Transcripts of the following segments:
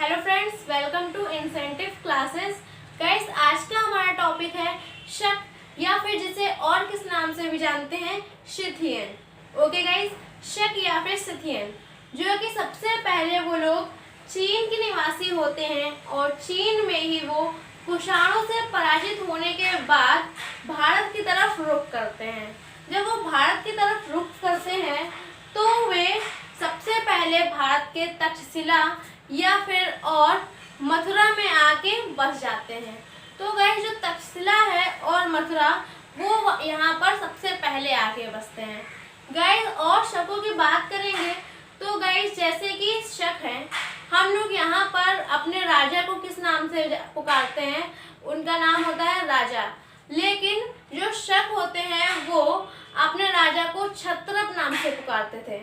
Hello friends, welcome to incentive classes. Guys, आज का हमारा टॉपिक है शक, या फिर जिसे और किस नाम से भी जानते हैं, सिथियन। ओके गाइस, शक या फिर सिथियन, जो कि सबसे पहले वो लोग चीन के निवासी होते हैं और चीन में ही वो कुषाणों से पराजित होने के बाद भारत की तरफ रुख करते हैं। जब वो भारत की तरफ रुख करते हैं तो वे सबसे पहले भारत के तक्षशिला या फिर और मथुरा में आके बस जाते हैं। तो गाइस, जो तक्षशिला है और मथुरा वो यहाँ पर सबसे पहले आके बसते हैं। गाइस, और शकों की बात करेंगे तो गाइस, जैसे कि शक है, हम लोग यहाँ पर अपने राजा को किस नाम से पुकारते हैं, उनका नाम होता है राजा। लेकिन जो शक होते हैं वो अपने राजा को क्षत्रप नाम से पुकारते थे।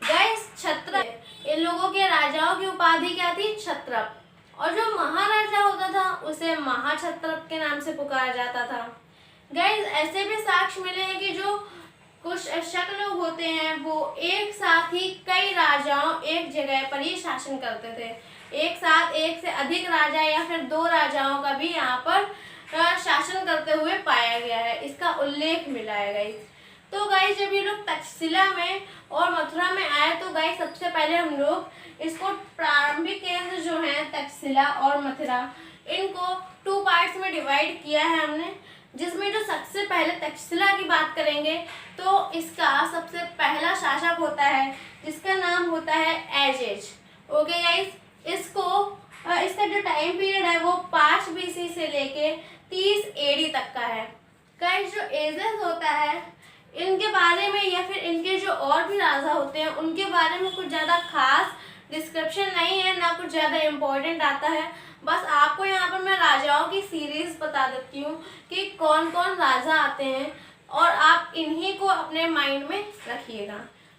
गाइस, क्षत्रप, इन लोगों के राजाओं की उपाधि क्या थी? क्षत्रप। और जो महाराजा होता था उसे महाक्षत्रप के नाम से पुकारा जाता था। गाइस, ऐसे भी साक्ष्य मिले हैं कि जो कुछ शक लोग होते हैं वो एक साथ ही कई राजाओं एक जगह पर ही शासन करते थे। एक साथ एक से अधिक राजा या फिर दो राजाओं का भी यहाँ पर शासन करते हुए पाया गया है, इसका उल्लेख मिला है गाइस। तो गाइस, जब ये लोग तक्षशिला में और मथुरा में आए तो गाइस, सबसे पहले हम लोग इसको प्रारंभिक केंद्र जो है तक्षशिला और मथुरा, इनको 2 पार्ट्स में डिवाइड किया है हमने। जिसमें जो सबसे पहले तक्षशिला की बात करेंगे तो इसका सबसे पहला शासक होता है जिसका नाम होता है एजेज। ओके गाइस, इसका जो टाइम पीरियड है वो 5 BC से लेके 30 AD तक का है। गाइस, जो एजेज होता है इनके बारे में या फिर इनके जो और भी राजा होते हैं उनके बारे में कुछ ज़्यादा खास डिस्क्रिप्शन नहीं है, ना कुछ ज़्यादा इम्पोर्टेंट आता है। बस आपको यहाँ पर मैं राजाओं की सीरीज बता देती हूँ कि कौन कौन राजा आते हैं और आप इन्हीं को अपने माइंड में रखिएगा।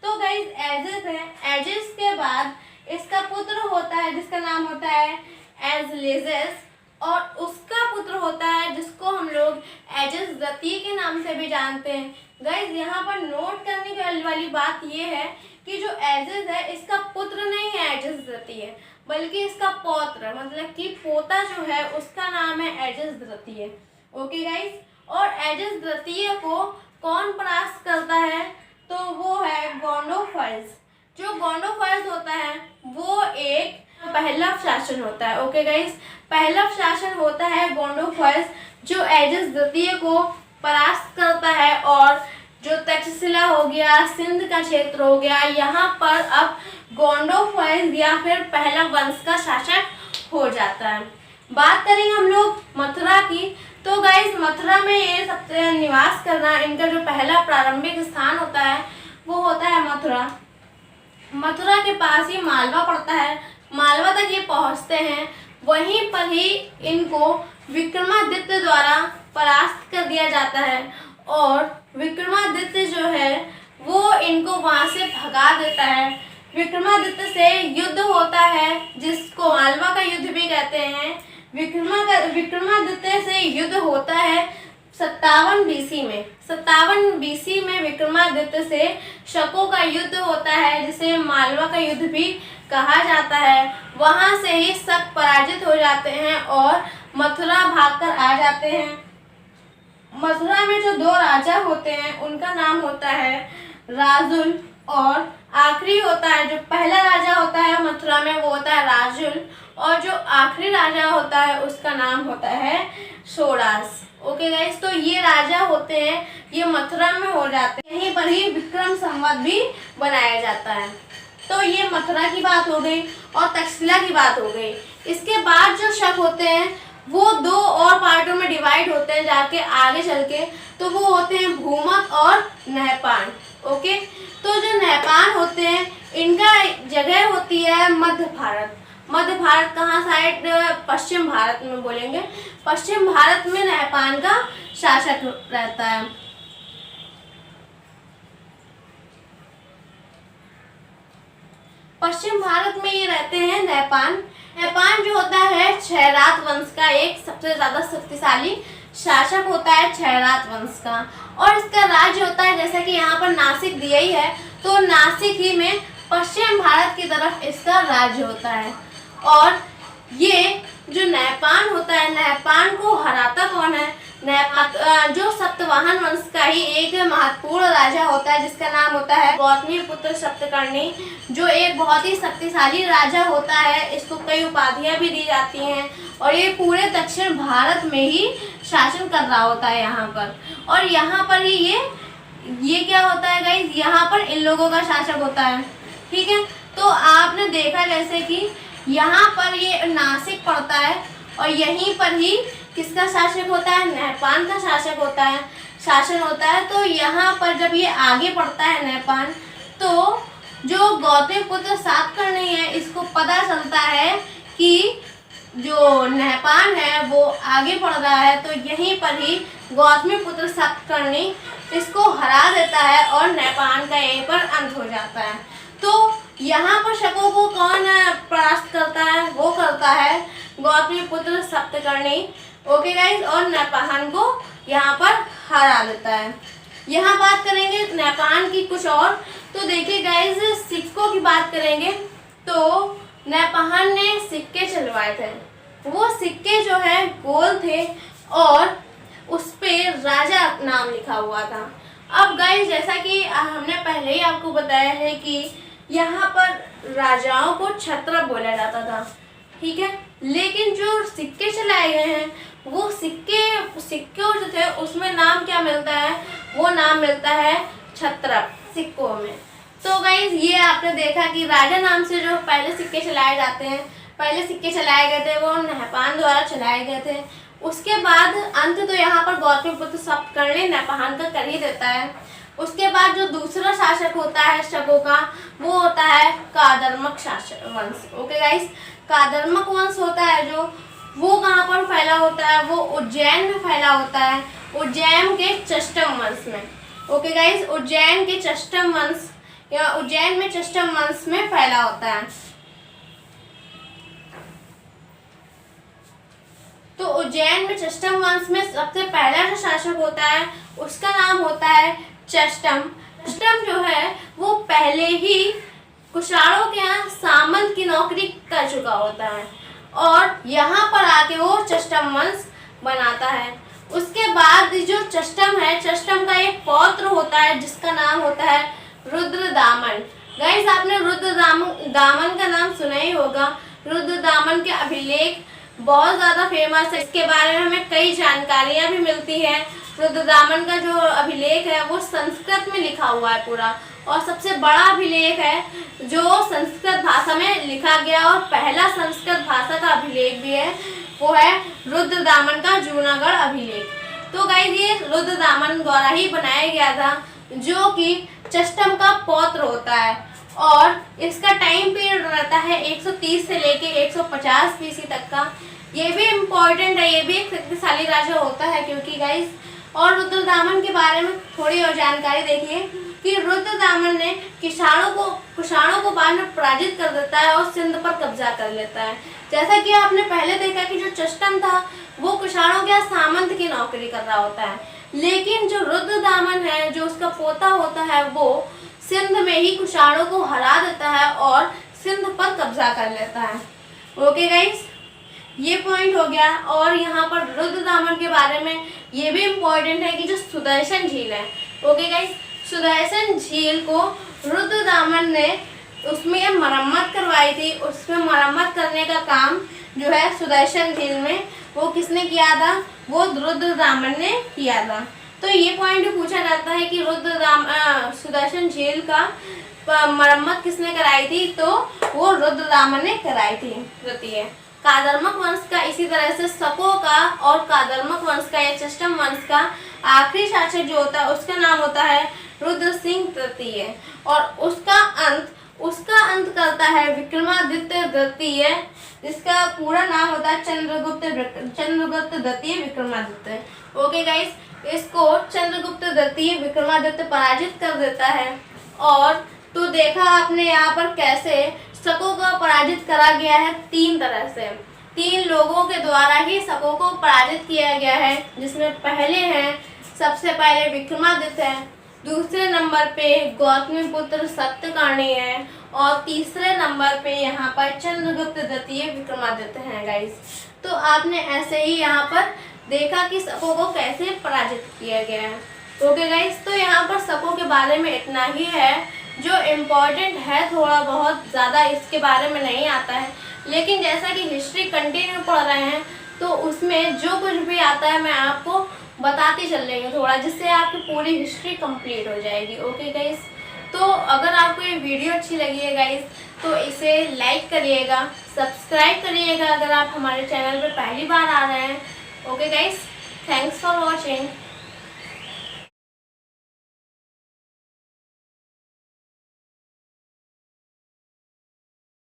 तो गाइस, एजेस है। एजेस के बाद इसका पुत्र होता है जिसका नाम होता है एजलेजेस, और उसका पुत्र होता है जिसको हम लोग एजेस द्वितीय के नाम से भी जानते हैं। गाइस, यहाँ पर नोट करने वाली बात ये है कि जो एजेस है इसका पुत्र नहीं है एजेस द्वितीय, बल्कि इसका पौत्र, मतलब कि पोता जो है उसका नाम है एजेस द्वितीय। ओके गाइस, और एजेस द्वितीय को कौन परास्त करता है? तो वो है गोंडोफाइल्स। जो गोंडोफाइल्स होता है वो एक पहला शासन होता है। ओके गाइस, पहला शासन होता है गोंडोफाइल्स जो एजेस द्वितीय को परास्त करता है, और जो तक्षशिला हो गया, सिंध का क्षेत्र हो गया, यहाँ पर अब गोंडोफाइल्स या फिर पहला वंश का शासक हो जाता है। बात करेंगे हम लोग मथुरा की, तो गाइस, मथुरा में ये सबसे निवास करना, इनका जो पहला प्रारंभिक स्थान होता है वो होता है मथुरा। मथुरा के पास ही मालवा पड़ता है, मालवा तक ये पहुँचते हैं। वहीं पर ही इनको विक्रमादित्य द्वारा परास्त कर दिया जाता है, और विक्रमादित्य जो है वो इनको वहाँ से भगा देता है। विक्रमादित्य से युद्ध होता है जिसको मालवा का युद्ध भी कहते हैं। विक्रमादित्य से युद्ध होता है 57 BC में। 57 BC में विक्रमादित्य से शकों का युद्ध होता है जिसे मालवा का युद्ध भी कहा जाता है। वहाँ से ही शक पराजित हो जाते हैं और मथुरा भागकर आ जाते हैं। मथुरा में जो 2 राजा होते हैं उनका नाम होता है राजुल, और आखिरी होता है, जो पहला राजा होता है मथुरा में वो होता है राजुल, और जो आखिरी राजा होता है उसका नाम होता है सोडास। ओके गाइस, तो ये राजा होते हैं, ये मथुरा में हो जाते हैं। यहीं पर ही विक्रम संवत भी बनाया जाता है। तो ये मथुरा की बात हो गई और तक्षशिला की बात हो गई। इसके बाद जो शक होते हैं वो 2 और पार्टों में डिवाइड होते हैं जाके आगे चल के, तो वो होते हैं भूमक और नहपान। ओके, तो जो नहपान होते हैं इनका जगह होती है मध्य भारत। मध्य भारत कहाँ साइड? पश्चिम भारत में बोलेंगे। पश्चिम भारत में नहपान का शासक रहता है। पश्चिम भारत में ये रहते हैं नहपान। नहपान जो होता है क्षयरात वंश का एक सबसे ज्यादा शक्तिशाली शासक होता है क्षयरात वंश का, और इसका राज्य होता है, जैसा कि यहाँ पर नासिक दिया ही है, तो नासिक ही में पश्चिम भारत की तरफ इसका राज्य होता है। और ये जो नहपान होता है, नहपान को हराता कौन है? जो सतवाहन वंश का ही एक महत्वपूर्ण राजा होता है जिसका नाम होता है गौतमीपुत्र सप्तकर्णी, जो एक बहुत ही शक्तिशाली राजा होता है। इसको कई उपाधियां भी दी जाती हैं और ये पूरे दक्षिण भारत में ही शासन कर रहा होता है यहाँ पर। और यहाँ पर ही ये क्या होता है गाइस, यहाँ पर इन लोगों का शासक होता है। ठीक है, तो आपने देखा जैसे कि यहाँ पर ये नासिक पड़ता है और यहीं पर ही किसका शासक होता है? नहपान का शासक होता है, शासन होता है। तो यहाँ पर जब ये आगे बढ़ता है नहपान, तो जो गौतमीपुत्र सातकर्णी है इसको पता चलता है कि जो नहपान है वो आगे बढ़ रहा है, तो यहीं पर ही गौतमीपुत्र सातकर्णी इसको हरा देता है और नहपान का यहीं पर अंत हो जाता है। तो यहाँ पर शकों को कौन परास्त करता है? वो करता है गौतमीपुत्र सप्तकर्णी। ओके गाइज, और नहपान को यहाँ पर हरा देता है। यहाँ बात करेंगे नहपान की कुछ और, तो देखिए गाइज सिक्कों की बात करेंगे तो नहपान ने सिक्के चलवाए थे। वो सिक्के जो है गोल थे और उस पे राजा नाम लिखा हुआ था। अब गाइज जैसा कि हमने पहले ही आपको बताया है कि यहाँ पर राजाओं को क्षत्रप बोला जाता था। ठीक है, लेकिन जो सिक्के चलाए गए हैं वो सिक्के जो थे उसमें नाम क्या मिलता है? वो नाम मिलता है क्षत्रप सिक्कों में। तो गाइज ये आपने देखा कि राजा नाम से जो पहले सिक्के चलाए जाते हैं, पहले सिक्के चलाए गए थे वो नहपान द्वारा चलाए गए थे। उसके बाद अंत तो यहाँ पर गौतमीपुत्र सप्तकर्णी नहपान का कर ही देता है। उसके बाद जो दूसरा शासक होता है शकों का, वो होता है कादर्मक शासक वंश। ओके गाइस, कादर्मक वंश होता है जो, वो कहाँ पर फैला होता है? वो उज्जैन में फैला होता है, उज्जैन के चष्टम वंश में। ओके गाइस, उज्जैन के चष्टम वंश या उज्जैन में चष्टम वंश में फैला होता है। तो उज्जैन में चष्टम वंश में सबसे पहला जो शासक होता है उसका नाम होता है चष्टम। चष्टम जो है वो पहले ही कुषाणों के यहाँ सामंत की नौकरी कर चुका होता है और यहाँ पर आके वो चष्टम वंश बनाता है। उसके बाद जो चष्टम है, चष्टम का एक पौत्र होता है जिसका नाम होता है रुद्रदामन। गाइस आपने रुद्रदामन का नाम सुना ही होगा। रुद्रदामन के अभिलेख बहुत ज़्यादा फेमस है, इसके बारे में हमें कई जानकारियाँ भी मिलती हैं। रुद्रदामन का जो अभिलेख है वो संस्कृत में लिखा हुआ है पूरा, और सबसे बड़ा अभिलेख है जो संस्कृत भाषा में लिखा गया और पहला संस्कृत भाषा का अभिलेख भी है, वो है रुद्रदामन का जूनागढ़ अभिलेख। तो गाइस ये रुद्रदामन द्वारा ही बनाया गया था, जो कि चष्टम का पौत्र होता है और इसका टाइम पीरियड रहता है 130 से लेके 150 BC तक का। ये भी इम्पोर्टेंट है, ये भी एक शक्तिशाली राजा होता है क्योंकि गाइस। और रुद्रदामन के बारे में थोड़ी और जानकारी देखिए कि रुद्रदामन ने कुषाणों को बाद में पराजित कर देता है और सिंध पर कब्जा कर लेता है। जैसा कि आपने पहले देखा कि जो चष्टम था वो कुषाणों के सामंत की नौकरी कर रहा होता है, लेकिन जो रुद्रदामन है जो उसका पोता होता है वो सिंध में ही कुषाणों को हरा देता है और सिंध पर कब्जा कर लेता है। ओके गाइस, ये पॉइंट हो गया। और यहाँ पर रुद्रदामन के बारे में ये भी इम्पोर्टेंट है कि जो सुदर्शन झील है, ओके गाइस, सुदर्शन झील को रुद्रदामन ने उसमें मरम्मत करवाई थी। उसमें मरम्मत करने का काम जो है सुदर्शन झील में वो किसने किया था? वो रुद्रदामन ने किया था। तो ये पॉइंट भी पूछा जाता है कि सुदर्शन झील का मरम्मत किसने कराई थी? तो वो रुद्रदामन ने कराई थी। तृतीय कादर्मक वंश का, इसी तरह से शकों का और कादर्मक वंश का या चष्टम वंश का आखिरी शासक जो होता है उसका नाम होता है रुद्र सिंह तृतीय, और उसका अंत करता है विक्रमादित्य द्वितीय, जिसका पूरा नाम होता है चंद्रगुप्त द्वितीय विक्रमादित्य। ओके गाइस, इसको चंद्रगुप्त द्वितीय विक्रमादित्य पराजित कर देता है। और तो देखा आपने यहाँ पर कैसे शकों को पराजित करा गया है, 3 तरह से। 3 लोगों के द्वारा ही शकों को पराजित किया गया है, जिसमें पहले हैं सबसे पहले विक्रमादित्य है, दूसरे नंबर पे गौतमीपुत्र सप्तकर्णी है और तीसरे नंबर पे यहाँ पर चंद्रगुप्त द्वितीय विक्रमादित्य हैं गाइस। तो आपने ऐसे ही यहाँ पर देखा कि शकों को कैसे पराजित किया गया है। ओके गाइस, तो यहाँ पर शकों के बारे में इतना ही है। जो इम्पोर्टेंट है थोड़ा बहुत, ज़्यादा इसके बारे में नहीं आता है, लेकिन जैसा कि हिस्ट्री कंटिन्यू पढ़ रहे हैं तो उसमें जो कुछ भी आता है मैं आपको बताती चल रही हूँ थोड़ा, जिससे आपकी पूरी हिस्ट्री कंप्लीट हो जाएगी। ओके गाइस, तो अगर आपको ये वीडियो अच्छी लगी है गाइस तो इसे लाइक करिएगा, सब्सक्राइब करिएगा अगर आप हमारे चैनल पर पहली बार आ रहे हैं। Okay guys, thanks for watching.